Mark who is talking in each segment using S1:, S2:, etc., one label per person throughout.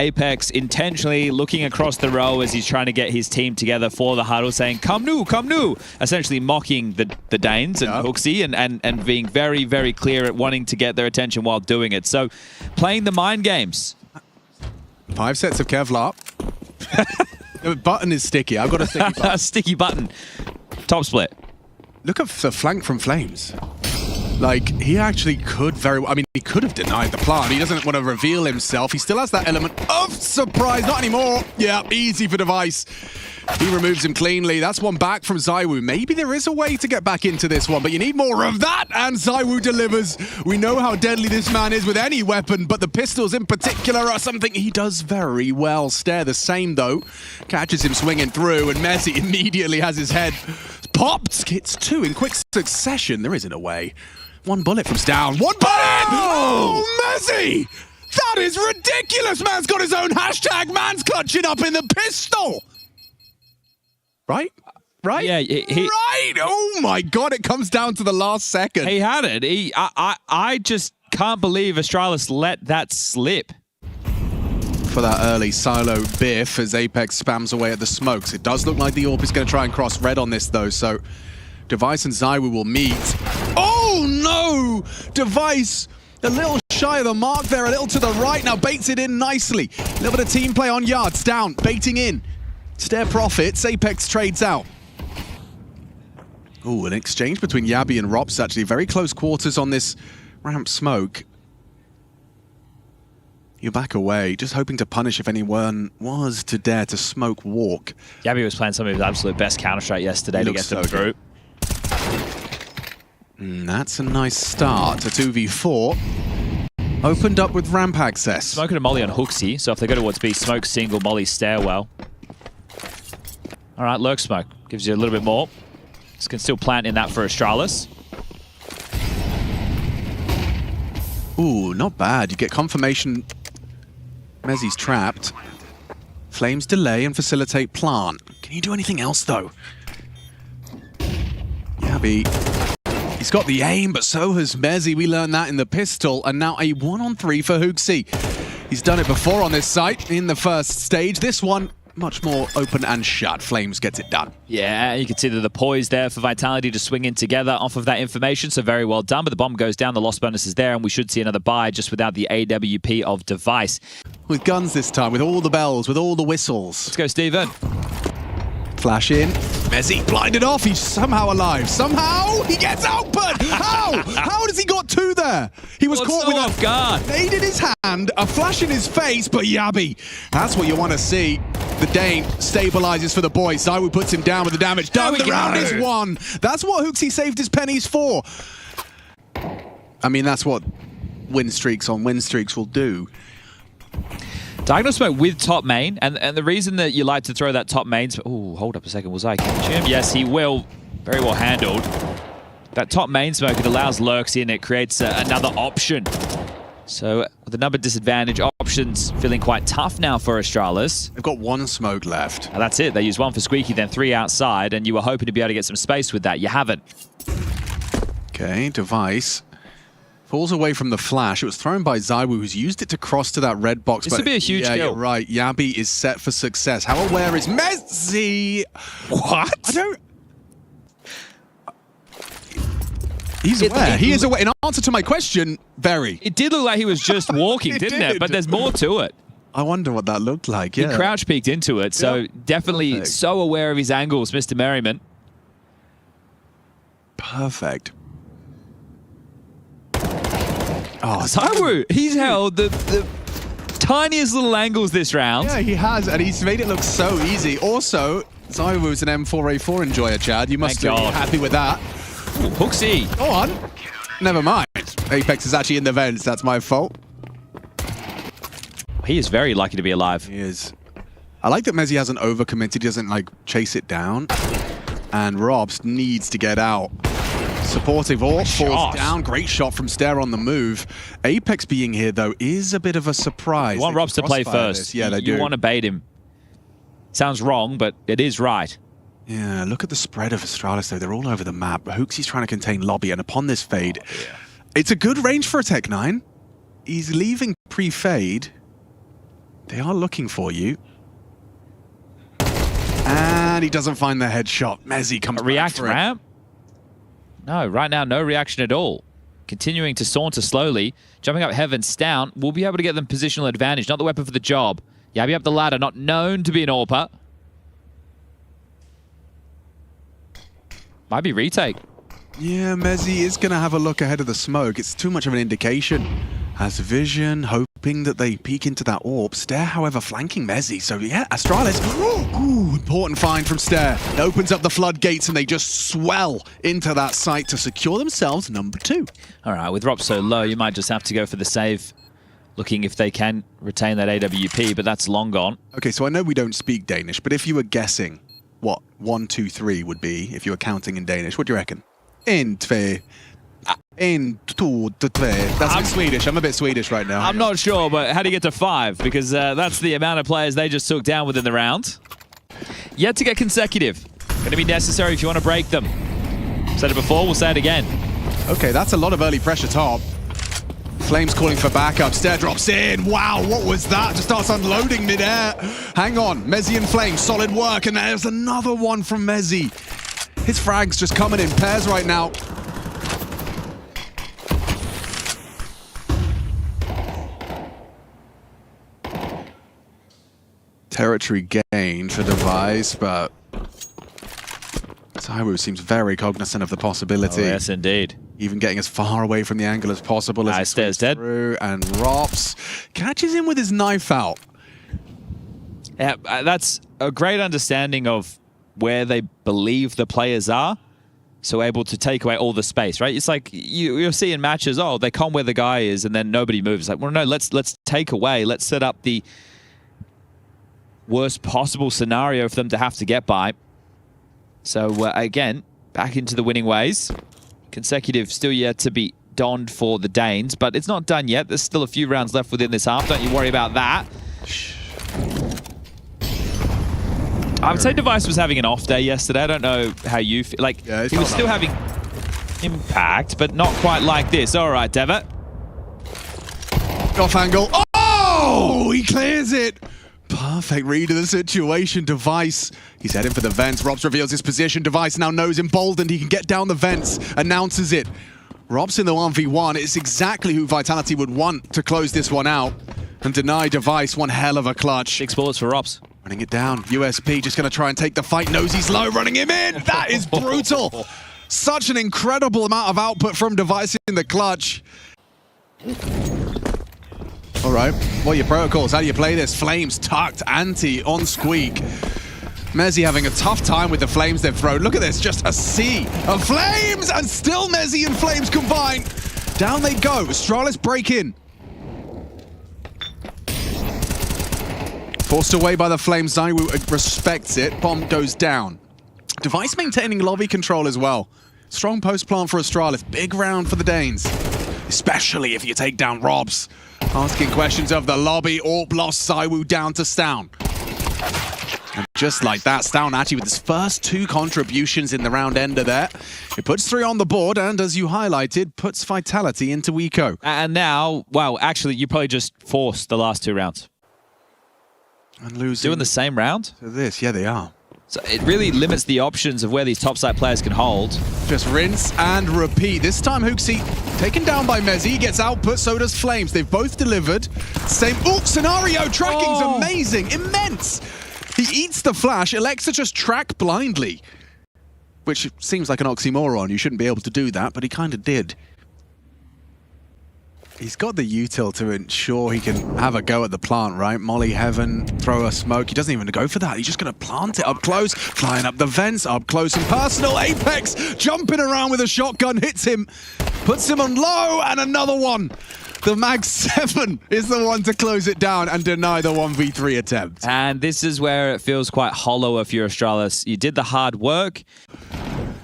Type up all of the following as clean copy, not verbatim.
S1: Apex intentionally looking across the row as he's trying to get his team together for the huddle, saying, come nu, essentially mocking the Danes and Hooksy and being very, very clear at wanting to get their attention while doing it. So playing the mind games.
S2: 5 sets of Kevlar. The button is sticky. I've got a sticky button.
S1: Sticky button. Top split.
S2: Look at the flank from Flames. Like, he actually could very well. I mean, he could have denied the plant. He doesn't want to reveal himself. He still has that element of surprise. Not anymore. Yeah, easy for Device. He removes him cleanly. That's one back from ZywOo. Maybe there is a way to get back into this one, but you need more of that, and ZywOo delivers. We know how deadly this man is with any weapon, but the pistols in particular are something he does very well. Stare the same, though. Catches him swinging through, and Messi immediately has his head popped. Hits 2 in quick succession. There isn't a way. 1 bullet from Down. 1 bullet! Oh, Messi! That is ridiculous! Man's got his own hashtag. Man's clutching up in the pistol. Right? Right?
S1: Yeah,
S2: right! Oh my god, it comes down to the last second.
S1: He had it. I just can't believe Astralis let that slip.
S2: For that early silo biff as Apex spams away at the smokes. It does look like the AWP is going to try and cross red on this though, so Device and ZywOo will meet. Oh no! Device a little shy of the mark there, a little to the right, now baits it in nicely. A little bit of team play on yards, Down, baiting in. Stare profits, Apex trades out. Ooh, an exchange between Yabi and Rops, actually. Very close quarters on this ramp smoke. You back away, just hoping to punish if anyone was to dare to smoke walk.
S1: Yabi was playing some of his absolute best Counter-Strike yesterday to get them through.
S2: That's a nice start. A 2v4. Opened up with ramp access.
S1: Smoking a molly on Hooksy, so if they go towards B, smoke single, molly stairwell. All right, lurk smoke. Gives you a little bit more. This can still plant in that for Astralis.
S2: Ooh, not bad. You get confirmation Mezzi's trapped. Flames delay and facilitate plant. Can you do anything else, though? Yabi. He's got the aim, but so has Mezzi. We learned that in the pistol. And now a 1-on-3 for Hooksy. He's done it before on this site in the first stage. This one, much more open and shut. Flames gets it done.
S1: Yeah, you can see that the poise there for Vitality to swing in together off of that information, so very well done. But the bomb goes down, the loss bonus is there, and we should see another buy just without the AWP of Device.
S2: With guns this time, with all the bells, with all the whistles.
S1: Let's go, Steven.
S2: Flash in. Messi blinded off. He's somehow alive. Somehow he gets out, but how? How does he got 2 there? He was caught with
S1: off guard.
S2: Nade in his hand, a flash in his face, but Yabi. That's what you want to see. The Dane stabilizes for the boys. ZywOo puts him down with the damage done. The round is won. That's what Hooksy saved his pennies for. I mean, that's what win streaks on win streaks will do.
S1: Diagonal smoke with top main, and the reason that you like to throw that top main... Oh, hold up a second. Was I catching him? Yes, he will. Very well handled. That top main smoke, it allows lurks in. It creates another option. So the number disadvantage options feeling quite tough now for Astralis.
S2: They've got 1 smoke left.
S1: And that's it. They use 1 for Squeaky, then 3 outside, and you were hoping to be able to get some space with that. You haven't.
S2: Okay, Device falls away from the flash. It was thrown by ZywOo, who's used it to cross to that red box.
S1: This would be a huge kill.
S2: You're right. Yabi is set for success. How aware is Messi? What? I don't... He's aware. He is aware. In answer to my question, very.
S1: It did look like he was just walking, didn't it? But there's more to it.
S2: I wonder what that looked like, yeah.
S1: He crouch peeked into it, so definitely perfect. So aware of his angles, Mr. Merriman.
S2: Perfect.
S1: Oh, ZywOo, he's held the tiniest little angles this round.
S2: Yeah, he has, and he's made it look so easy. Also, ZywOo's an M4A4 enjoyer, Chad. You must be happy with that.
S1: Ooh, Hooksy.
S2: Go on. Never mind. Apex is actually in the vents. That's my fault.
S1: He is very lucky to be alive.
S2: He is. I like that Messi hasn't overcommitted. He doesn't, like, chase it down. And Robs needs to get out. Supportive AWP falls down. Great shot from Stare on the move. Apex being here, though, is a bit of a surprise.
S1: You want Robs to play first.
S2: Yeah, they do.
S1: You want to bait him. Sounds wrong, but it is right.
S2: Yeah, look at the spread of Astralis, though. They're all over the map. Hooksy's trying to contain lobby, and upon this fade, it's a good range for a Tech 9. He's leaving pre-fade, They are looking for you. And he doesn't find the headshot. Mezzi comes back for it.
S1: Ramp? No, right now, no reaction at all. Continuing to saunter slowly, jumping up Heaven, Stout will be able to get them positional advantage. Not the weapon for the job. Yabby up the ladder, not known to be an AWPer. Might be retake.
S2: Yeah, Mezzi is going to have a look ahead of the smoke. It's too much of an indication. Has vision, hoping that they peek into that orb. Stare, however, flanking Mezzi. So yeah, Astralis. Ooh, important find from Stare. It opens up the floodgates and they just swell into that site to secure themselves number 2.
S1: All right, with Rob so low, you might just have to go for the save. Looking if they can retain that AWP, but that's long gone.
S2: Okay, so I know we don't speak Danish, but if you were guessing what 1, 2, 3 would be, if you were counting in Danish, what do you reckon? In, two, three. That's in Swedish. I'm a bit Swedish right now.
S1: I'm not sure, but how do you get to 5? Because that's the amount of players they just took down within the round. Yet to get consecutive. Going to be necessary if you want to break them. Said it before, we'll say it again.
S2: Okay, that's a lot of early pressure top. Flames calling for backup. Stare drops in. Wow, what was that? Just starts unloading mid-air. Hang on. Mezzi and Flames, solid work. And there's another one from Mezzi. His frag's just coming in pairs right now. Territory gained for Device, but ZywOo seems very cognizant of the possibility.
S1: Oh, yes, indeed.
S2: Even getting as far away from the angle as possible as he
S1: Stares dead.
S2: through, and Rops catches him with his knife out.
S1: Yeah, that's a great understanding of where they believe the players are, so able to take away all the space, right? It's like you'll see in matches, oh, they come where the guy is, and then nobody moves. Like, well, no, let's take away, let's set up the worst possible scenario for them to have to get by. So again, back into the winning ways. Consecutive still yet to be donned for the Danes, but it's not done yet. There's still a few rounds left within this half. Don't you worry about that. I would say Device was having an off day yesterday. I don't know how you feel. Like,
S2: yeah,
S1: he was still having impact, but not quite like this. All right, Devitt.
S2: Off angle. Oh! He clears it. Perfect read of the situation. Device, he's heading for the vents. Robs reveals his position. Device now knows emboldened. He can get down the vents, announces it. Robs in the 1v1. It's exactly who Vitality would want to close this one out and deny Device one hell of a clutch.
S1: 6 bullets for Robs.
S2: Running it down. USP just going to try and take the fight. Knows he's low, running him in. That is brutal. Such an incredible amount of output from Device in the clutch. All right, what are your protocols? How do you play this? Flames tucked, anti on Squeak. Mezzi having a tough time with the flames they've thrown. Look at this, just a sea of flames, and still Mezzi and Flames combine. Down they go. Astralis break in. Forced away by the flames. ZywOo respects it. Bomb goes down. Device maintaining lobby control as well. Strong post plant for Astralis. Big round for the Danes, especially if you take down Robs. Asking questions of the lobby. Orb lost. ZywOo down to Stown. And just like that, Stown actually with his first 2 contributions in the round ender there. It puts 3 on the board, and as you highlighted, puts Vitality into Eco.
S1: And now, well, actually, you probably just forced the last 2 rounds.
S2: And losing
S1: doing the same round?
S2: To this, yeah, they are.
S1: So it really limits the options of where these topside players can hold.
S2: Just rinse and repeat. This time, Hooksy taken down by Mezzi, gets output, so does Flames. They've both delivered. Same, scenario tracking's amazing, immense. He eats the flash, elects to just track blindly, which seems like an oxymoron. You shouldn't be able to do that, but he kind of did. He's got the util to ensure he can have a go at the plant, right? Molly Heaven, throw a smoke. He doesn't even go for that. He's just going to plant it up close, flying up the vents, up close and personal. Apex jumping around with a shotgun, hits him, puts him on low, and another one. The Mag 7 is the one to close it down and deny the 1v3 attempt.
S1: And this is where it feels quite hollow if you're Astralis. You did the hard work.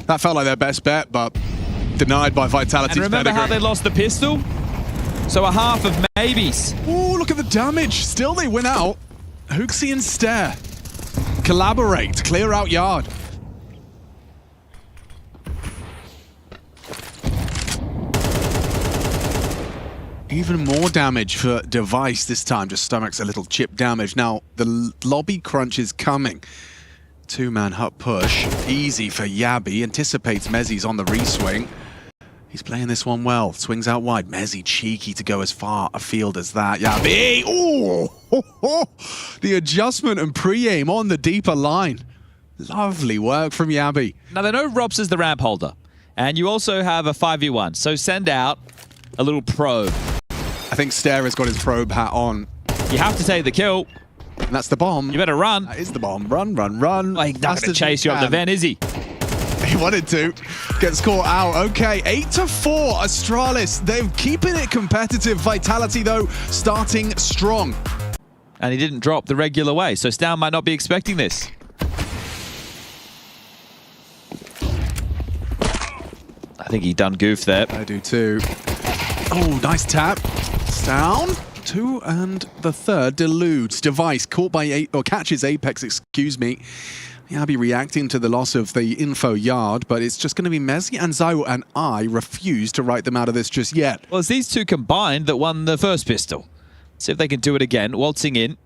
S2: That felt like their best bet, but denied by Vitality's
S1: And remember
S2: pedigree.
S1: how they lost the pistol? So a half of maybes.
S2: Ooh, look at the damage. Still they win out. Hooksy and Stare collaborate, clear out yard. Even more damage for Device this time, just stomachs a little chip damage. Now, the lobby crunch is coming. Two-man hut push, easy for Yabi, anticipates Mezzi's on the reswing. He's playing this one well, swings out wide. Mezzi cheeky to go as far afield as that. Yabi, oh! The adjustment and pre-aim on the deeper line. Lovely work from Yabi.
S1: Now, they know Robs is the ramp holder, and you also have a 5v1, so send out a little probe.
S2: I think Stera's got his probe hat on.
S1: You have to take the kill.
S2: And that's the bomb.
S1: You better run.
S2: That is the bomb. Run, run, run.
S1: Well, he's not going to chase you up the vent, is he?
S2: He wanted to. Gets caught out. Okay, 8-4 Astralis. They're keeping it competitive. Vitality, though, starting strong.
S1: And he didn't drop the regular way, so Stown might not be expecting this. I think he done goof there.
S2: I do too. Oh, nice tap. Down. 2 and the third deludes. Device caught by catches Apex, excuse me. Yabi reacting to the loss of the info yard, but it's just going to be Mezzi and Zaiwo, and I refuse to write them out of this just yet.
S1: Well, it's these two combined that won the first pistol. See if they can do it again. Waltzing in.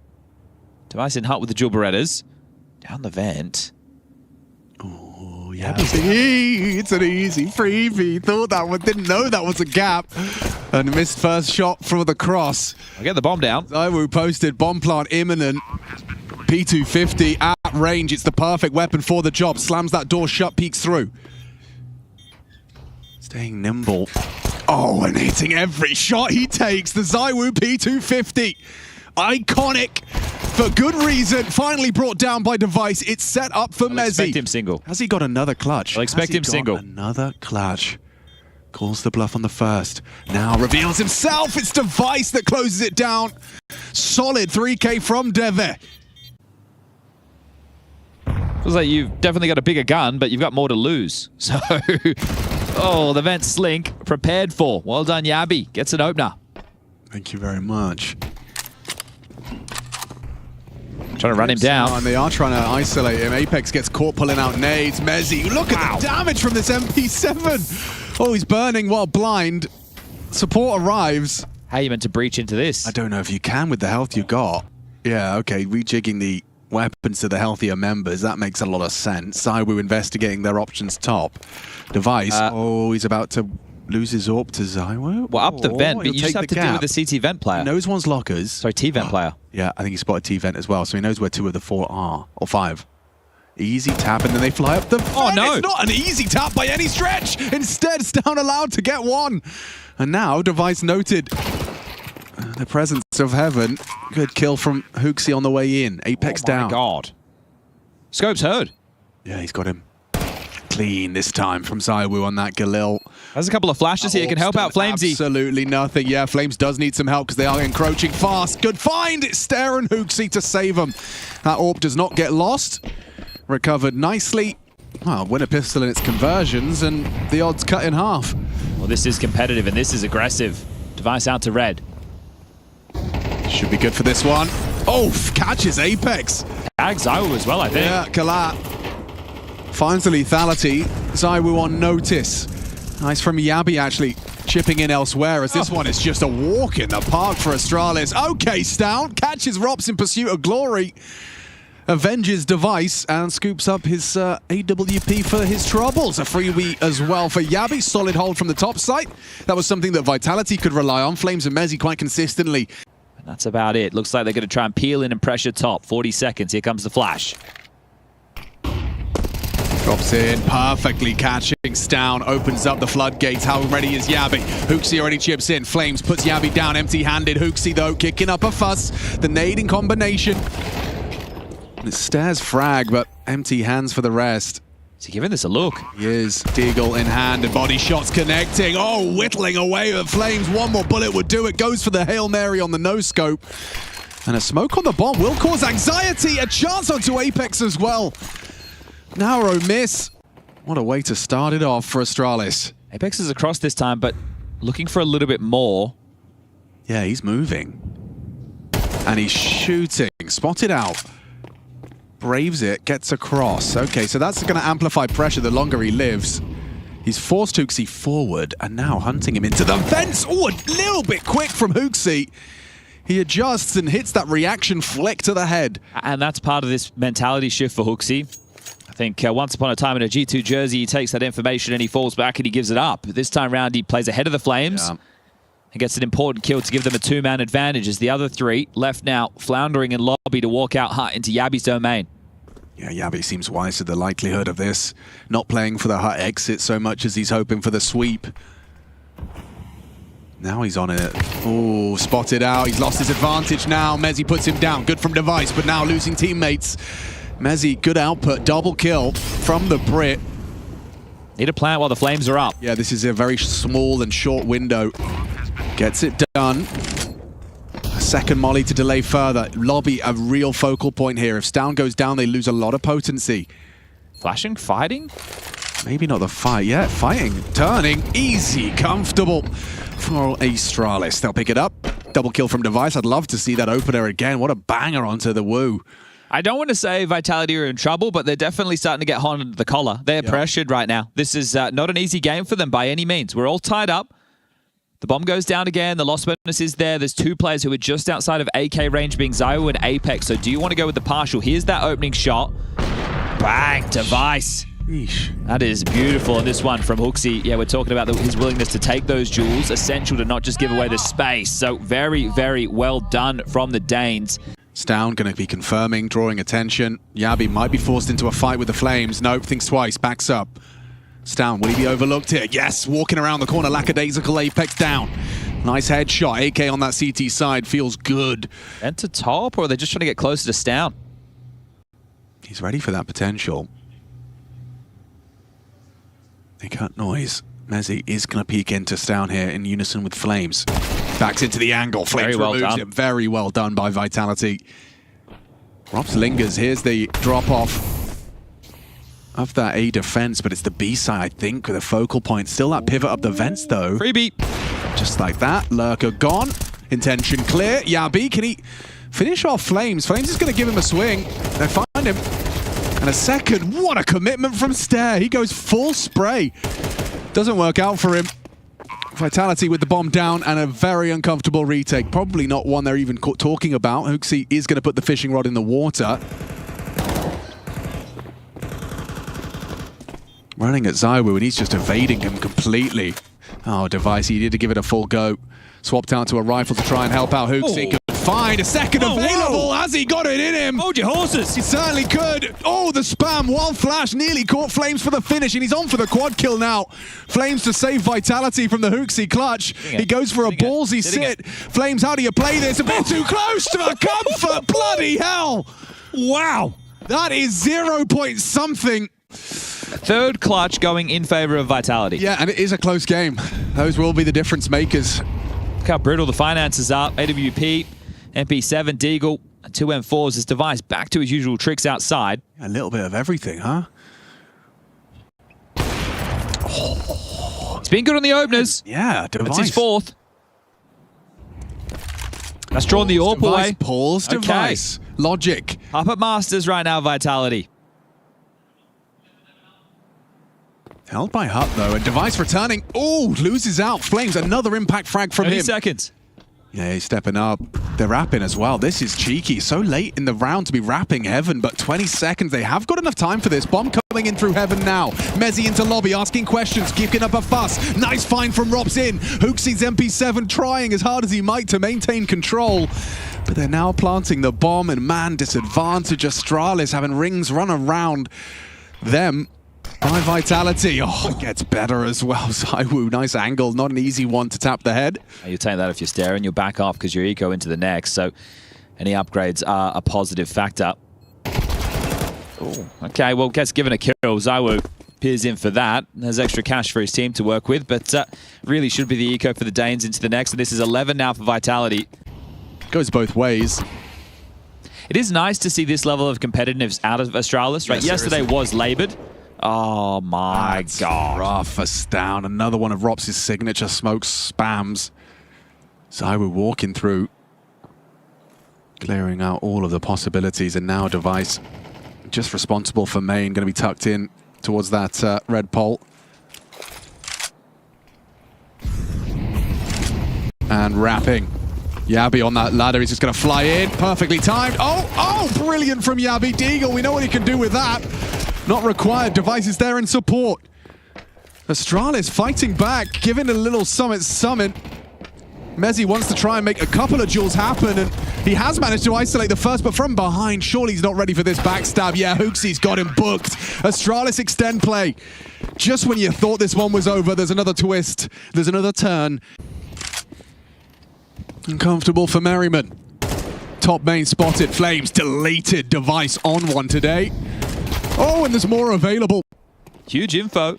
S1: Device in hut with the dual Berettas. Down the vent.
S2: Oh, yeah. It's an easy freebie. Thought that one, didn't know that was a gap. And missed first shot for the cross.
S1: I'll get the bomb down.
S2: Zaiwo posted bomb plant imminent. P250 at range. It's the perfect weapon for the job. Slams that door shut, peeks through. Staying nimble. Oh, and hitting every shot he takes. The Zaiwo P250. Iconic. For good reason. Finally brought down by Device. It's set up for Mezzi.
S1: Expect him single.
S2: Has he got another clutch?
S1: I'll expect him single.
S2: Another clutch. Calls the bluff on the first. Now reveals himself. It's Device that closes it down. Solid 3K from Deve.
S1: Feels like you've definitely got a bigger gun, but you've got more to lose. So, oh, the vent slink prepared for. Well done, Yabi. Gets an opener.
S2: Thank you very much.
S1: Trying to run him down.
S2: And they are trying to isolate him. Apex gets caught pulling out nades. Mezzi, look at the damage from this MP7. Oh, he's burning while blind. Support arrives.
S1: How are you meant to breach into this?
S2: I don't know if you can with the health you got. Yeah, okay, rejigging the weapons to the healthier members. That makes a lot of sense. Zaiwo investigating their options top. Device. Oh, he's about to lose his AWP to Zaiwo.
S1: Well, up the vent, but you just have to deal with the CT vent player.
S2: He knows one's lockers.
S1: Sorry, T-vent player.
S2: Yeah, I think he spotted T-vent as well, so he knows where 2 of the 4 are. Or 5. Easy tap, and then they fly up the vent.
S1: Oh, no.
S2: It's not an easy tap by any stretch. Instead, Stown allowed to get 1. And now, Device noted the presence of heaven. Good kill from Hooksy on the way in. Apex down.
S1: Oh, my God. Scope's heard.
S2: Yeah, he's got him. Clean this time from Zaiwo on that Galil.
S1: There's a couple of flashes here. Can help out Flamesy.
S2: Absolutely nothing. Yeah, Flames does need some help because they are encroaching fast. Good find. It's Stare and Hooksy to save them. That AWP does not get lost. Recovered nicely. Well, win a pistol in its conversions and the odds cut in half.
S1: Well, this is competitive and this is aggressive. Device out to red.
S2: Should be good for this one. Oh, catches Apex.
S1: Tags Zaiwo as well, I think.
S2: Yeah, Kalat finds the lethality. Zaiwo on notice. Nice from Yabi, actually, chipping in elsewhere, as this one is just a walk in the park for Astralis. Okay, Stout catches Rops in pursuit of glory. Avenges Device and scoops up his AWP for his troubles. A freebie as well for Yabi. Solid hold from the top site. That was something that Vitality could rely on. Flames and Mezzi quite consistently.
S1: And that's about it. Looks like they're going to try and peel in and pressure top. 40 seconds. Here comes the flash.
S2: Drops in, perfectly catching Stown, opens up the floodgates. How ready is Yabi? Hooksy already chips in. Flames puts Yabi down empty-handed. Hooksy, though, kicking up a fuss. The nade in combination. It stares frag, but empty hands for the rest.
S1: Is he giving this a look?
S2: He is. Deagle in hand and body shots connecting. Oh, whittling away at Flames. One more bullet would do it. Goes for the Hail Mary on the no-scope. And a smoke on the bomb will cause anxiety. A chance onto Apex as well. Narrow miss. What a way to start it off for Astralis.
S1: Apex is across this time, but looking for a little bit more.
S2: Yeah, he's moving. And he's shooting. Spotted out. Braves it, gets across. Okay, so that's going to amplify pressure the longer he lives. He's forced Hooksy forward and now hunting him into the vents. Oh, a little bit quick from Hooksy. He adjusts and hits that reaction flick to the head.
S1: And that's part of this mentality shift for Hooksy. I think once upon a time in a G2 jersey, he takes that information and he falls back and he gives it up. This time round, he plays ahead of the Flames and gets an important kill to give them a 2-man advantage as the other 3 left now floundering in lobby to walk out hut into Yabby's domain.
S2: Yeah, Yabby seems wise to the likelihood of this. Not playing for the hut exit so much as he's hoping for the sweep. Now he's on it. Oh, spotted out. He's lost his advantage now. Mezzi puts him down. Good from Device, but now losing teammates. Mezzi, good output. Double kill from the Brit.
S1: Need a plant while the Flames are up.
S2: Yeah, this is a very small and short window. Gets it done. A second molly to delay further. Lobby, a real focal point here. If Stown goes down, they lose a lot of potency.
S1: Flashing? Fighting?
S2: Maybe not the fight. Yeah, fighting. Turning. Easy. Comfortable for Astralis. They'll pick it up. Double kill from Device. I'd love to see that opener again. What a banger onto the Woo.
S1: I don't want to say Vitality are in trouble, but they're definitely starting to get hot under the collar. They're pressured right now. This is not an easy game for them by any means. We're all tied up. The bomb goes down again. The loss bonus is there. There's 2 players who are just outside of AK range, being Zio and Apex. So do you want to go with the partial? Here's that opening shot. Bang! Device.
S2: Eesh.
S1: That is beautiful. And this one from Hooksy. Yeah, we're talking about his willingness to take those jewels. Essential to not just give away the space. So very, very well done from the Danes.
S2: Stown going to be confirming, drawing attention. Yabby might be forced into a fight with the Flames. Nope, thinks twice, backs up. Stown, will he be overlooked here? Yes, walking around the corner, lackadaisical. Apex down. Nice headshot. AK on that CT side, feels good.
S1: Enter top, or are they just trying to get closer to Stown?
S2: He's ready for that potential. They cut noise. Mezzi is going to peek into Stown here in unison with Flames. Backs into the angle. Flames removes it. Very well done by Vitality. Robs lingers. Here's the drop-off of that A defense, but it's the B side, I think, with a focal point. Still that pivot up the vents, though.
S1: Freebie.
S2: Just like that. Lurker gone. Intention clear. Yabby, can he finish off Flames? Flames is going to give him a swing. They find him. And a second. What a commitment from Stare. He goes full spray. Doesn't work out for him. Vitality with the bomb down and a very uncomfortable retake. Probably not one they're even talking about. Hooksy is going to put the fishing rod in the water. Running at Zywoo and he's just evading him completely. Oh, Device, he needed to give it a full go. Swapped out to a rifle to try and help out Hooksy. Could find a second available. Has he got it in him?
S1: Hold your horses.
S2: He certainly could. Oh, the spam. One flash nearly caught Flames for the finish, and he's on for the quad kill now. Flames to save Vitality from the Hooksy clutch. He goes for a ballsy sit. Flames, how do you play this? A bit too close to a comfort. Bloody hell. Wow. That is 0 point something.
S1: Third clutch going in favor of Vitality.
S2: Yeah, and it is a close game. Those will be the difference makers.
S1: Look how brutal the finances are. AWP, MP7, Deagle, and 2 M4s. His Device back to his usual tricks outside.
S2: A little bit of everything, huh?
S1: It's been good on the openers.
S2: Yeah, Device.
S1: That's his 4th. That's drawn the AWP away.
S2: Pause, Device. Logic.
S1: Up at Masters right now, Vitality.
S2: Held by Hut, though, and Device returning. Oh, loses out. Flames, another impact frag from him.
S1: 30 seconds.
S2: Yeah, he's stepping up. They're wrapping as well. This is cheeky. So late in the round to be wrapping Heaven, but 20 seconds. They have got enough time for this. Bomb coming in through Heaven now. Mezzi into lobby, asking questions, keeping up a fuss. Nice find from Robs in. Hooksy's MP7 trying as hard as he might to maintain control. But they're now planting the bomb, and man, disadvantage Astralis having rings run around them. By Vitality. Oh, it gets better as well. Zywoo, nice angle. Not an easy one to tap the head.
S1: You take that if you're staring. You'll back off because you're eco into the next. So any upgrades are a positive factor. Ooh, okay, well, gets given a kill. Zywoo peers in for that. There's extra cash for his team to work with, but really should be the eco for the Danes into the next. And this is 11 now for Vitality.
S2: Goes both ways.
S1: It is nice to see this level of competitiveness out of Astralis. Right?
S2: Yes,
S1: yesterday was labored. Oh my God.
S2: Rough as down. Another one of Rops' signature smoke spams. Zywoo walking through. Clearing out all of the possibilities, and now Device just responsible for main. Going to be tucked in towards that red pole. And wrapping. Yabi on that ladder, he's just going to fly in. Perfectly timed. Oh, brilliant from Yabi. Deagle, we know what he can do with that. Not required. Device is there in support. Astralis fighting back, giving a little summit. Mezzi wants to try and make a couple of duels happen, and he has managed to isolate the first, but from behind, surely he's not ready for this backstab. Yeah, Hooksy's got him booked. Astralis extend play. Just when you thought this one was over, there's another twist. There's another turn. Uncomfortable for Merriman. Top main spotted. Flames deleted. Device on one today. Oh, and there's more available.
S1: Huge info.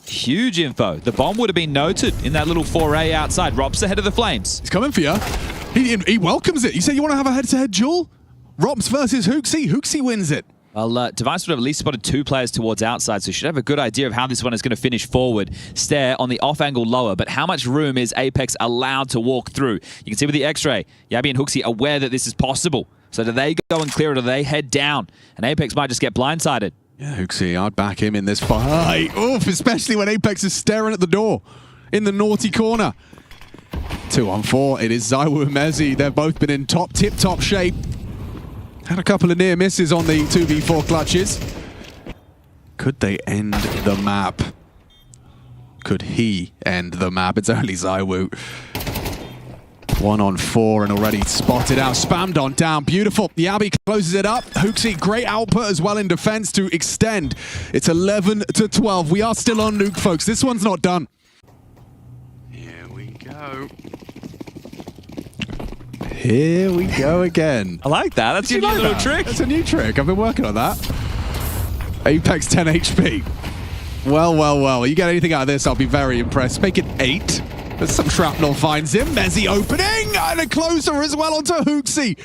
S1: Huge info. The bomb would have been noted in that little foray outside. Rops ahead of the Flames.
S2: He's coming for you. He welcomes it. You say you want to have a head-to-head duel? Rops versus Hooksy. Hooksy wins it.
S1: Well, Device would have at least spotted 2 players towards outside, so you should have a good idea of how this one is going to finish forward. Stare on the off-angle lower, but how much room is Apex allowed to walk through? You can see with the X-ray, Yabi and Hooksy aware that this is possible. So do they go and clear it, or do they head down? And Apex might just get blindsided.
S2: Yeah, Hooksy, I'd back him in this fight. Oof, especially when Apex is staring at the door in the naughty corner. 2-on-4, it is Zywoo and Mezzi. They've both been in tip-top shape. Had a couple of near misses on the 2v4 clutches. Could they end the map? Could he end the map? It's only Zywoo. 1-on-4 and already spotted out. Spammed on down. Beautiful. Yabi closes it up. Hooksy, great output as well in defense to extend. It's 11-12. We are still on Nuke, folks. This one's not done. Here we go. Here we go again.
S1: I like that. That's your new little trick.
S2: That's a new trick. I've been working on that. Apex 10 HP. Well. You get anything out of this, I'll be very impressed. Make it 8. There's some shrapnel finds him. Mezzi opening and a closer as well onto Hooksy.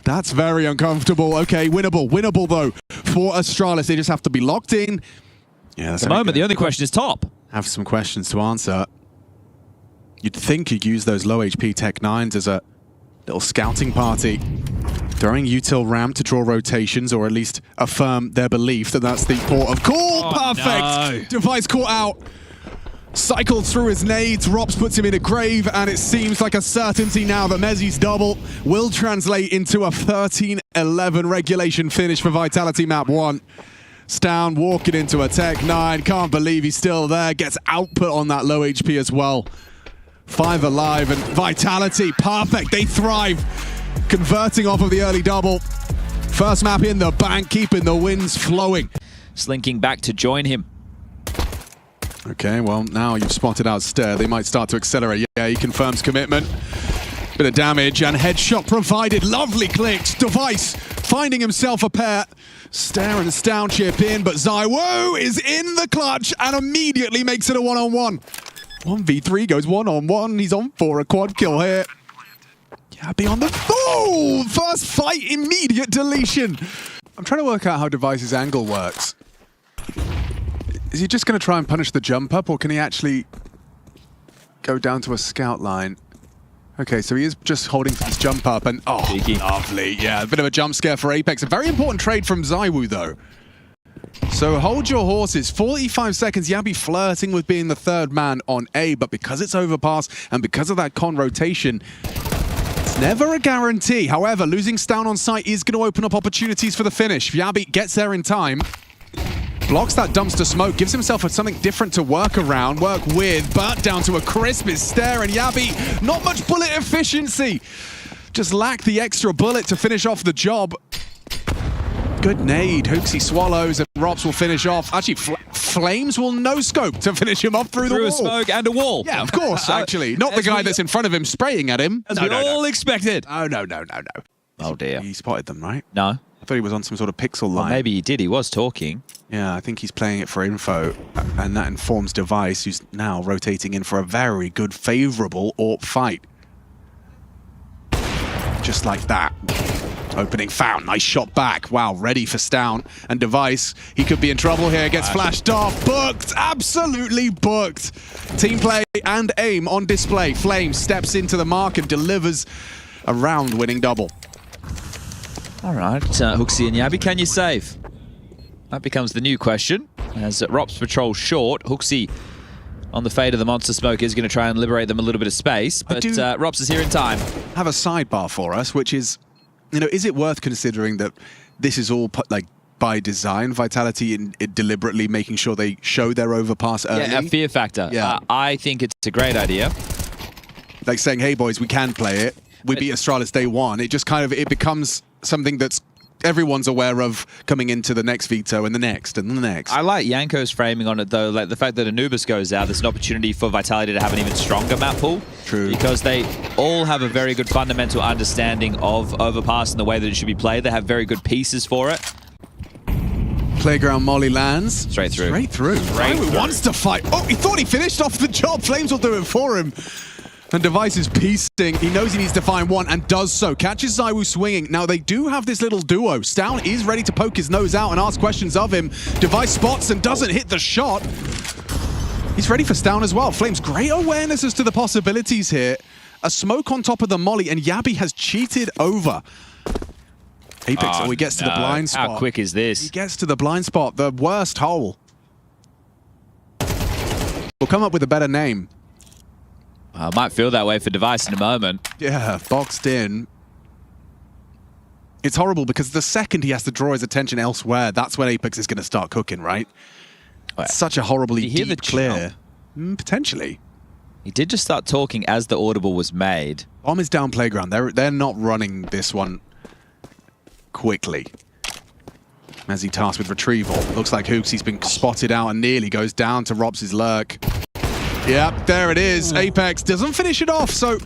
S2: That's very uncomfortable. Okay, winnable though for Astralis. They just have to be locked in. Yeah, that's
S1: at the moment. The only question is top.
S2: Have some questions to answer. You'd think you'd use those low HP Tech 9s as a little scouting party. Throwing util ramp to draw rotations, or at least affirm their belief that that's the port of call.
S1: Oh,
S2: perfect.
S1: No.
S2: Device caught out. Cycled through his nades. Rops puts him in a grave, and it seems like a certainty now that Mezzi's double will translate into a 13-11 regulation finish for Vitality Map 1. Stown walking into a Tech 9. Can't believe he's still there. Gets output on that low HP as well. 5 alive, and Vitality, perfect. They thrive. Converting off of the early double. First map in the bank, keeping the winds flowing.
S1: Slinking back to join him.
S2: Okay, well, now you've spotted out Stare. They might start to accelerate. Yeah, he confirms commitment. Bit of damage, and headshot provided. Lovely clicks. Device finding himself a pair. Stare and Stown chip in, but Zywoo is in the clutch and immediately makes it a 1-on-1. 1v3 goes 1-on-1. He's on for a quad kill here. Yabi on the... Oh! First fight, immediate deletion. I'm trying to work out how Device's angle works. Is he just going to try and punish the jump up, or can he actually go down to a scout line? Okay, so he is just holding for this jump up, and oh,
S1: cheeky.
S2: Lovely. Yeah, a bit of a jump scare for Apex. A very important trade from Zywoo, though. So hold your horses. 45 seconds, Yabi flirting with being the third man on A, but because it's overpass and because of that con rotation, it's never a guarantee. However, losing Stown on site is going to open up opportunities for the finish. Yabi gets there in time. Blocks that dumpster smoke, gives himself something different to work around, work with, but down to a crisp is Stare, and Yabi, not much bullet efficiency. Just lack the extra bullet to finish off the job. Good nade. Hooksy swallows, and Rops will finish off. Actually, Flames will no-scope to finish him off through the wall.
S1: Through a smoke and a wall.
S2: Yeah, of course, actually. Not the guy that's in front of him spraying at him.
S1: As we all expected.
S2: Oh, no.
S1: Oh, dear.
S2: He spotted them, right?
S1: No.
S2: I thought he was on some sort of pixel line.
S1: Well, maybe he did. He was talking.
S2: Yeah, I think he's playing it for info, and that informs Device, who's now rotating in for a very good, favorable AWP fight. Just like that. Opening found, nice shot back. Wow, ready for Stown. And Device, he could be in trouble here, gets flashed off. Booked, absolutely booked. Team play and aim on display. Flame steps into the mark and delivers a round-winning double.
S1: All right, Hooksy and Yabi, can you save? That becomes the new question. As Rops patrol short, Hooksy on the fate of the Monster Smoke is going to try and liberate them a little bit of space, but Rops is here in time.
S2: Have a sidebar for us, which is, you know, is it worth considering that this is all like by design, Vitality in deliberately making sure they show their overpass early?
S1: Yeah, a fear factor.
S2: Yeah.
S1: I think it's a great idea.
S2: Like saying, hey boys, we can play it. We beat Astralis day one. It just kind of, it becomes something that's everyone's aware of coming into the next veto and the next and the next.
S1: I like Yanko's framing on it though, like the fact that Anubis goes out, there's an opportunity for Vitality to have an even stronger map pool.
S2: True.
S1: Because they all have a very good fundamental understanding of Overpass and the way that it should be played. They have very good pieces for it.
S2: Playground Molly lands.
S1: Straight through.
S2: Straight through. He wants to fight. Oh, he thought he finished off the job. Flames will do it for him. And Device is piecing. He knows he needs to find one and does so. Catches ZywOo swinging. Now they do have this little duo. Stown is ready to poke his nose out and ask questions of him. Device spots and doesn't hit the shot. He's ready for Stown as well. Flames, great awareness as to the possibilities here. A smoke on top of the molly and Yabi has cheated over. Apex, he gets to the blind spot.
S1: How quick is this?
S2: He gets to the blind spot, the worst hole. We'll come up with a better name.
S1: I might feel that way for Device in a moment.
S2: Yeah, boxed in. It's horrible because the second he has to draw his attention elsewhere, that's when Apex is going to start cooking, right? It's such a horribly deep clear. Potentially.
S1: He did just start talking as the audible was made.
S2: Bomb is down playground. They're not running this one quickly. As he tasked with retrieval. Looks like Hooksy's been spotted out and nearly goes down to Robs' lurk. Yep, there it is. Apex doesn't finish it off, so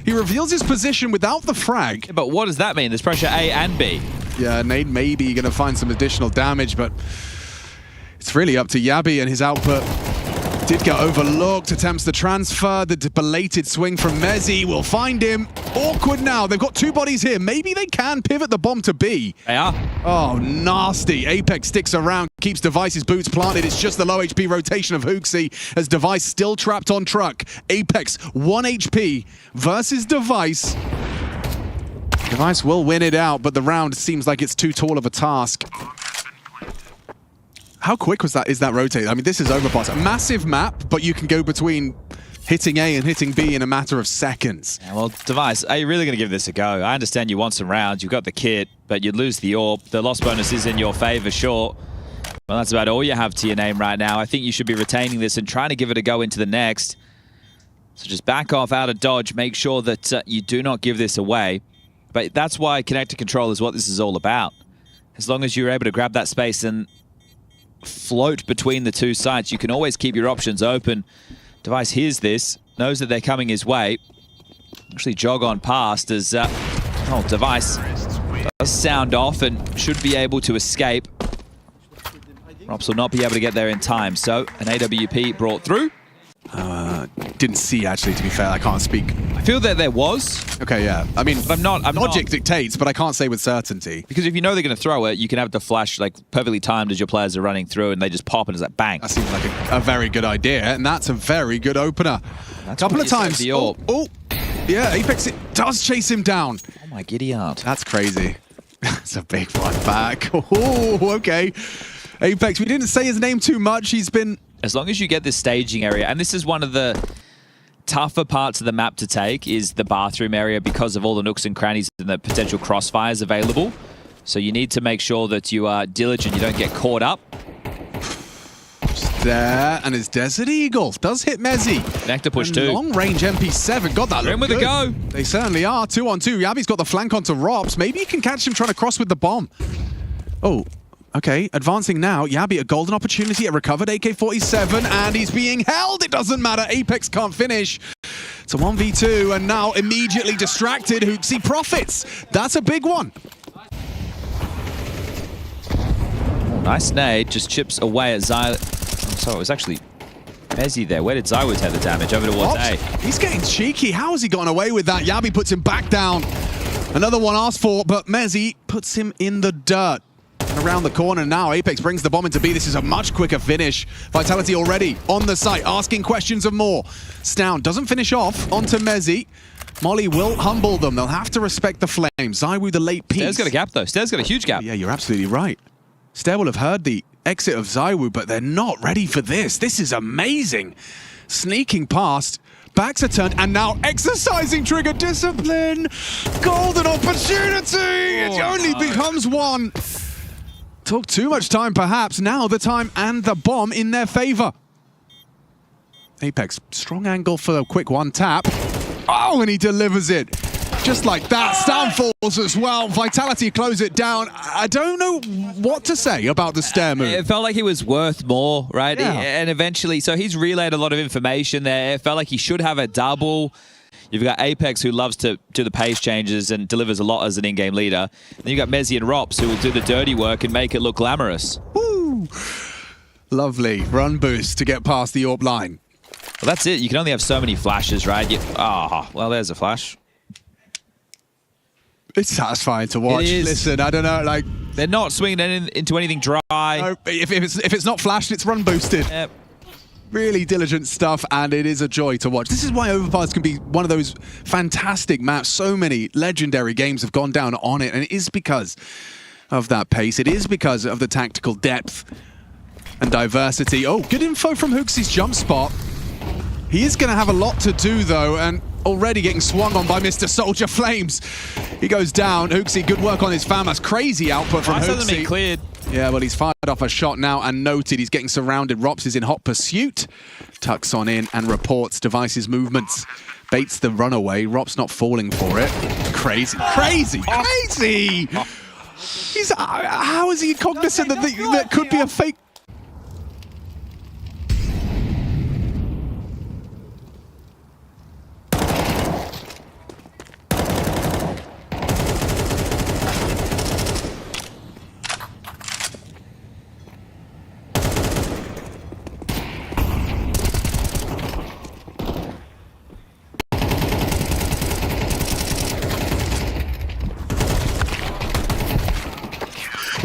S2: he reveals his position without the frag.
S1: Yeah, but what does that mean? There's pressure A and B.
S2: Yeah, Nade may be going to find some additional damage, but it's really up to Yabi and his output. Did get overlooked, attempts the transfer, the belated swing from Mezzi will find him. Awkward now, they've got two bodies here. Maybe they can pivot the bomb to B.
S1: They are.
S2: Oh, nasty. Apex sticks around, keeps Device's boots planted. It's just the low HP rotation of Hooksy as Device still trapped on truck. Apex, 1 HP versus Device. Device will win it out, but the round seems like it's too tall of a task. How quick was that? Is that rotate? I mean, this is Overpass. A massive map, but you can go between hitting A and hitting B in a matter of seconds.
S1: Yeah, well, Device, are you really going to give this a go? I understand you want some rounds. You've got the kit, but you'd lose the AWP. The loss bonus is in your favor, sure. Well, that's about all you have to your name right now. I think you should be retaining this and trying to give it a go into the next. So just back off out of dodge. Make sure that you do not give this away. But that's why connector control is what this is all about. As long as you're able to grab that space and float between the two sites, you can always keep your options open. Device hears this, knows that they're coming his way. Actually jog on past as Device does sound off and should be able to escape. Rops will not be able to get there in time, so an AWP brought through.
S2: Didn't see, actually, to be fair. I can't speak.
S1: I feel that there was.
S2: Okay, yeah. I mean,
S1: but I'm
S2: logic dictates, but I can't say with certainty.
S1: Because if you know they're going to throw it, you can have the flash like perfectly timed as your players are running through and they just pop and it's like bang.
S2: That seems like a very good idea, and that's a very good opener. A couple of times. Oh, yeah, Apex does chase him down.
S1: Oh my giddy aunt.
S2: That's crazy. That's a big one back. Oh, okay. Apex, we didn't say his name too much. He's been...
S1: As long as you get this staging area, and this is one of the tougher parts of the map to take, is the bathroom area because of all the nooks and crannies and the potential crossfires available. So you need to make sure that you are diligent, you don't get caught up.
S2: Just there, and his Desert Eagle does hit Mezzi.
S1: Nectar push too.
S2: Long range MP7, got that.
S1: They're in with a go.
S2: They certainly are, 2-on-2. Yabi's got the flank onto Rops. Maybe he can catch him trying to cross with the bomb. Oh. Okay, advancing now. Yabi, a golden opportunity, a recovered AK-47, and he's being held. It doesn't matter. Apex can't finish. It's a 1v2, and now immediately distracted. Hooksy profits. That's a big one.
S1: Nice nade, just chips away at Zy. So it was actually Mezzi there. Where did ZywOo take the damage? Over towards A.
S2: He's getting cheeky. How has he gotten away with that? Yabi puts him back down. Another one asked for, but Mezzi puts him in the dirt. Around the corner now, Apex brings the bomb into B. This is a much quicker finish. Vitality already on the site, asking questions of more. Stown doesn't finish off onto Mezzi. Molly will humble them. They'll have to respect the flames. ZywOo, the late piece.
S1: Stair's got a gap, though. Stair's got a huge gap.
S2: Yeah, you're absolutely right. Stair will have heard the exit of ZywOo, but they're not ready for this. This is amazing. sneaking past. Backs are turned, and now exercising trigger discipline. Golden opportunity. It only becomes one. Took too much time, perhaps. Now the time and the bomb in their favor. Apex, strong angle for a quick one tap. Oh, and he delivers it. Just like that, Stam falls as well. Vitality close it down. I don't know what to say about the stair move.
S1: It felt like he was worth more, right?
S2: Yeah.
S1: And eventually, so he's relayed a lot of information there. It felt like he should have a double. You've got Apex, who loves to do the pace changes and delivers a lot as an in-game leader. Then you've got Mezzi and Rops, who will do the dirty work and make it look glamorous.
S2: Woo. Lovely run boost to get past the AWP line.
S1: Well, that's it. You can only have so many flashes, right? Well, there's a flash.
S2: It's satisfying to watch.
S1: It is.
S2: Listen, I don't know, like...
S1: They're not swinging into anything dry.
S2: No, if it's not flashed, it's run boosted.
S1: Yep.
S2: Really diligent stuff, and it is a joy to watch. This is why Overpass can be one of those fantastic maps. So many legendary games have gone down on it, and it is because of that pace. It is because of the tactical depth and diversity. Oh, good info from Hooksy's jump spot. He is going to have a lot to do, though, and already getting swung on by Mr. Soldier Flames. He goes down. Hooksy, good work on his FAMAS. Crazy output from Hooksy.
S1: Hasn't been cleared.
S2: Yeah, well, he's fired off a shot now and noted. He's getting surrounded. Rops is in hot pursuit. Tucks on in and reports Device's movements. Baits the runaway. Rops not falling for it. Crazy, crazy, crazy! He's, how is he cognizant that that could be a fake?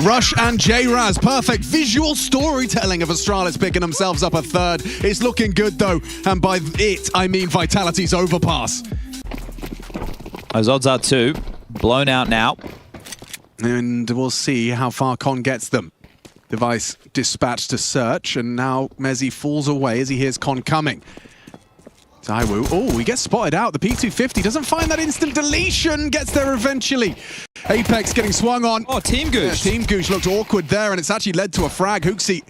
S2: Rush and J-Raz, perfect visual storytelling of Astralis picking themselves up a third. It's looking good though, and by it, I mean Vitality's overpass.
S1: Those odds are 2. Blown out now.
S2: And we'll see how far Con gets them. Device dispatched to search, and now Mezzi falls away as he hears Con coming. Taiwu, oh, he gets spotted out. The P250 doesn't find that instant deletion, gets there eventually. Apex getting swung on.
S1: Oh, Team Goosh.
S2: Yeah, Team Goosh looked awkward there, and it's actually led to a frag. Hooksy,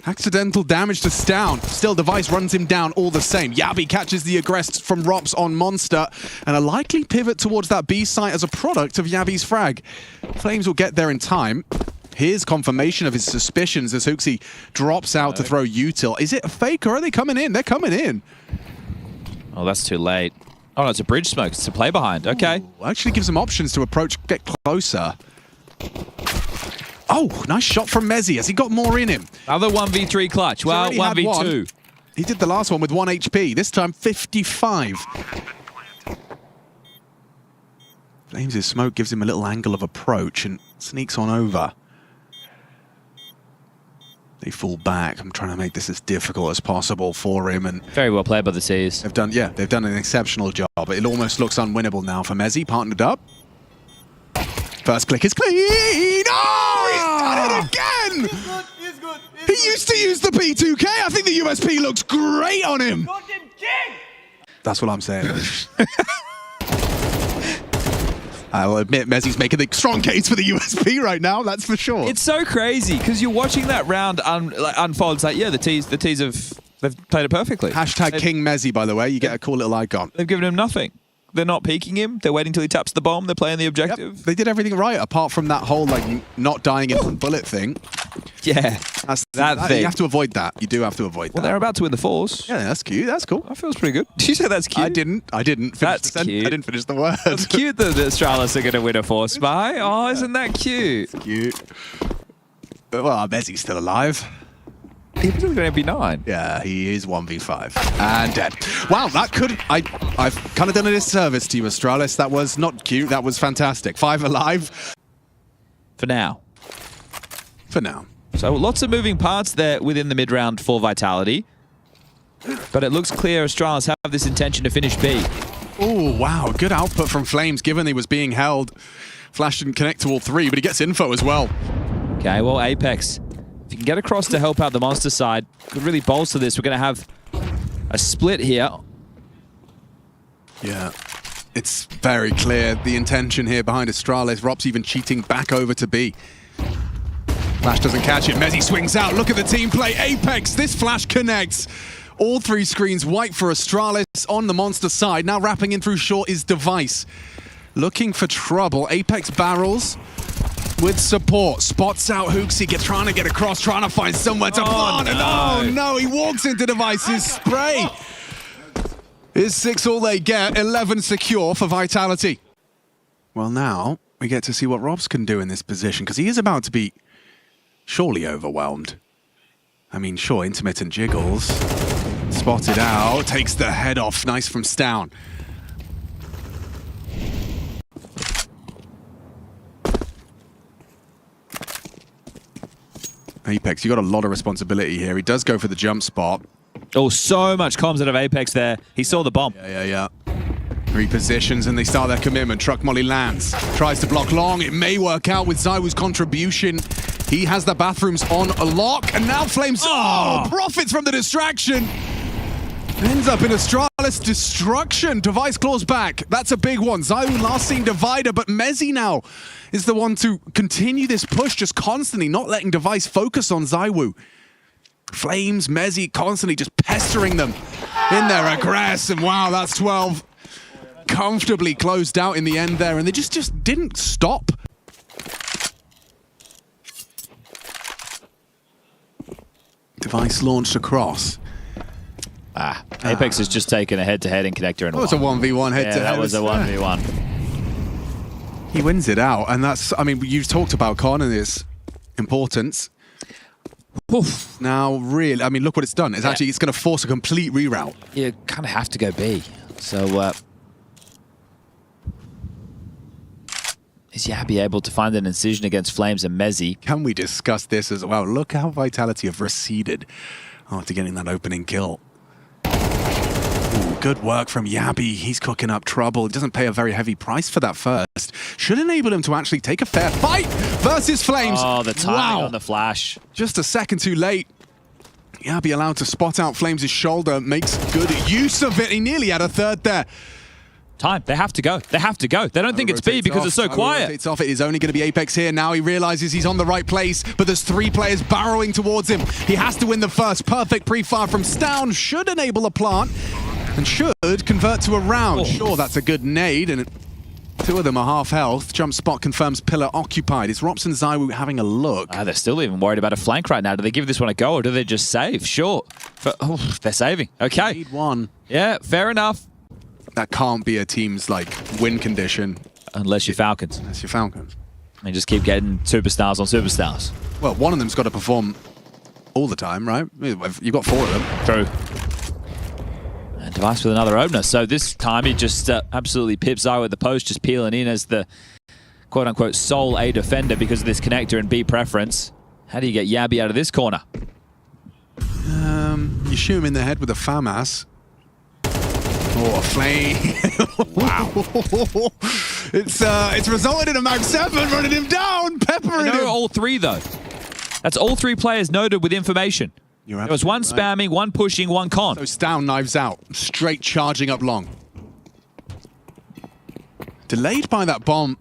S2: accidental damage to Stown. Still, Device runs him down all the same. Yabi catches the aggress from Rops on Monster, and a likely pivot towards that B site as a product of Yabi's frag. Flames will get there in time. Here's confirmation of his suspicions as Hooksy drops out to throw util. Is it a fake or are they coming in? They're coming in.
S1: Oh, that's too late. Oh, no, it's a bridge smoke. It's a play behind. Okay.
S2: Ooh, actually gives him options to approach, get closer. Oh, nice shot from Mezzi. Has he got more in him?
S1: Another 1v3 clutch. Well, 1v2.
S2: He did the last one with 1 HP. This time, 55. Flames' smoke gives him a little angle of approach and sneaks on over. They fall back. I'm trying to make this as difficult as possible for him. And
S1: very well played by the C's.
S2: They've done an exceptional job. It almost looks unwinnable now for Mezzi, partnered up. First click is clean. Oh, he's done it again!
S3: He's good.
S2: He used to use the P2K. I think the USP looks great on him. That's what I'm saying. I'll admit Mezzi's making the strong case for the USP right now, that's for sure.
S1: It's so crazy because you're watching that round unfold. It's like, yeah, the T's they've played it perfectly.
S2: Hashtag King Mezzi, by the way. You get a cool little icon.
S1: They've given him nothing. They're not peeking him. They're waiting till he taps the bomb. They're playing the objective.
S2: Yep, they did everything right, apart from that whole not dying in one bullet thing.
S1: Yeah, that thing.
S2: You have to avoid that. You do have to avoid that.
S1: Well, they're about to win the fours.
S2: Yeah, that's cute. That's cool.
S1: That feels pretty good. Did you say that's cute?
S2: I didn't.
S1: That's cute.
S2: I didn't finish the word.
S1: It's cute that the Astralis are going to win a four spy. Oh, isn't that cute?
S2: It's cute. Well, Mezzi's still alive.
S1: He was going to be 9.
S2: Yeah, he is 1v5 and dead. Wow, that could... I've kind of done a disservice to you, Astralis. That was not cute. That was fantastic. 5 alive.
S1: For now.
S2: For now.
S1: So lots of moving parts there within the mid-round for Vitality. But it looks clear Astralis have this intention to finish B.
S2: Oh, wow. Good output from Flames, given he was being held. Flash didn't connect to all 3, but he gets info as well.
S1: Okay, well, Apex, if you can get across to help out the Monster side, could really bolster this. We're going to have a split here.
S2: Yeah, it's very clear the intention here behind Astralis. Rob's even cheating back over to B. Flash doesn't catch it. Mezzi swings out. Look at the team play. Apex, this flash connects. All three screens white for Astralis on the monster side. Now wrapping in through short is Device. Looking for trouble. Apex barrels with support. Spots out Hooksy, trying to get across, trying to find somewhere to plant. And oh no, he walks into Device's spray. Is 6 all they get, 11 secure for Vitality. Well, now we get to see what Robs can do in this position, because he is about to be surely overwhelmed. I mean, sure, intermittent jiggles. Spotted out, takes the head off. Nice from Stown. Apex, you got a lot of responsibility here. He does go for the jump spot.
S1: Oh, so much comms out of Apex there. He saw the bomb.
S2: Yeah. Repositions and they start their commitment. Truck Molly lands. Tries to block long. It may work out with ZywOo's contribution. He has the bathrooms on a lock. And now Flames profits from the distraction. Ends up in Astralis destruction. Device claws back. That's a big one. ZywOo last seen divider, but Mezzi now is the one to continue this push just constantly, not letting Device focus on ZywOo. Flames, Mezzi constantly just pestering them in their aggress, and wow, that's 12 comfortably closed out in the end there, and they just didn't stop. Device launched across.
S1: Apex has just taken a head-to-head in connector.
S2: That was a 1v1 head-to-head.
S1: Yeah, that was a 1v1.
S2: He wins it out, and that's, I mean, you've talked about Con and its importance.
S1: Oof.
S2: Now, really, I mean, look what it's done. It's actually, it's going to force a complete reroute.
S1: You kind of have to go B. So, is Yabi able to find an incision against Flames and Mezzi?
S2: Can we discuss this as well? Look how Vitality have receded after getting that opening kill. Ooh, good work from Yabi. He's cooking up trouble. He doesn't pay a very heavy price for that first. Should enable him to actually take a fair fight versus Flames.
S1: Oh, the timing on the flash.
S2: Just a second too late. Yabi allowed to spot out Flames' shoulder. Makes good use of it. He nearly had a third there.
S1: Time. They have to go. They have to go. They don't think it's B because it's so quiet.
S2: It's off. It is only going to be Apex here. Now he realizes he's on the right place, but there's 3 players barreling towards him. He has to win the first. Perfect pre-fire from Stown should enable a plant and should convert to a round. Sure, that's a good nade, and 2 of them are half health. Jump spot confirms pillar occupied. Is Robson ZywOo having a look?
S1: They're still even worried about a flank right now. Do they give this one a go, or do they just save? Sure. They're saving. Okay.
S2: Need one.
S1: Yeah, fair enough.
S2: That can't be a team's, like, win condition.
S1: Unless you're Falcons.
S2: Unless you're Falcons.
S1: And just keep getting superstars on superstars.
S2: Well, one of them's got to perform all the time, right? You've got 4 of them.
S1: True. And Device with another opener. So this time he just absolutely pips ZywOo at the post, just peeling in as the quote-unquote sole A defender because of this connector and B preference. How do you get Yabi out of this corner?
S2: You shoot him in the head with a FAMAS. Oh, a flame.
S1: Wow.
S2: It's resulted in a Mag 7 running him down, peppering him.
S1: All 3 though. That's all 3 players noted with information. There was 1 spamming, 1 pushing, 1 con.
S2: So Stown knives out, straight charging up long. Delayed by that bomb.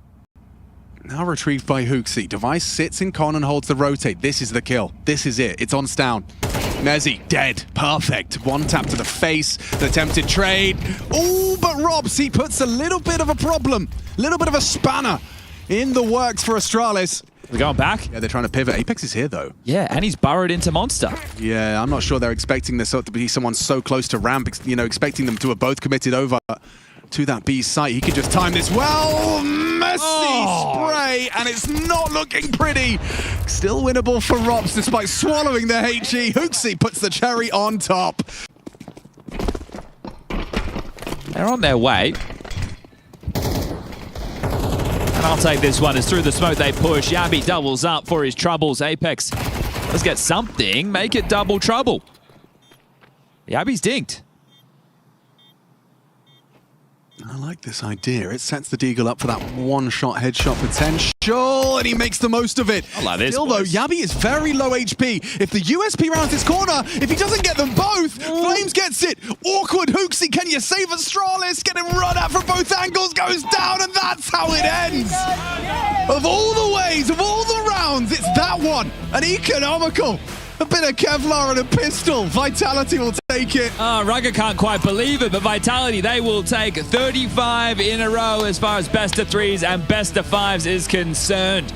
S2: Now retrieved by Hooksy. Device sits in con and holds the rotate. This is the kill. This is it. It's on Stown. Mezzi, dead. Perfect. 1 tap to the face. The attempted trade. Oh, but Robs, he puts a little bit of a problem. A little bit of a spanner in the works for Astralis.
S1: They're going back?
S2: Yeah, they're trying to pivot. Apex is here, though.
S1: Yeah, and he's burrowed into Monster.
S2: Yeah, I'm not sure they're expecting this to be someone so close to ramp, you know, expecting them to have both committed over to that B site. He could just time this well. Messy spray, and it's not looking pretty. Still winnable for Robs despite swallowing the HE. Hooksy puts the cherry on top.
S1: They're on their way. And I'll take this one as through the smoke they push. Yabi doubles up for his troubles. Apex, let's get something. Make it double trouble. Yabi's dinked.
S2: I like this idea. It sets the Deagle up for that one-shot headshot potential, and he makes the most of it.
S1: I like this,
S2: Still, though,
S1: boys.
S2: Yabi is very low HP. If the USP rounds this corner, if he doesn't get them both, Flames gets it. Awkward Hooksy, can you save Astralis? Getting run at from both angles, goes down, and that's how it ends. Of all the ways, of all the rounds, it's that one. An economical. A bit of Kevlar and a pistol. Vitality will take it.
S1: Rugger can't quite believe it, but Vitality, they will take 35 in a row as far as best of threes and best of fives is concerned.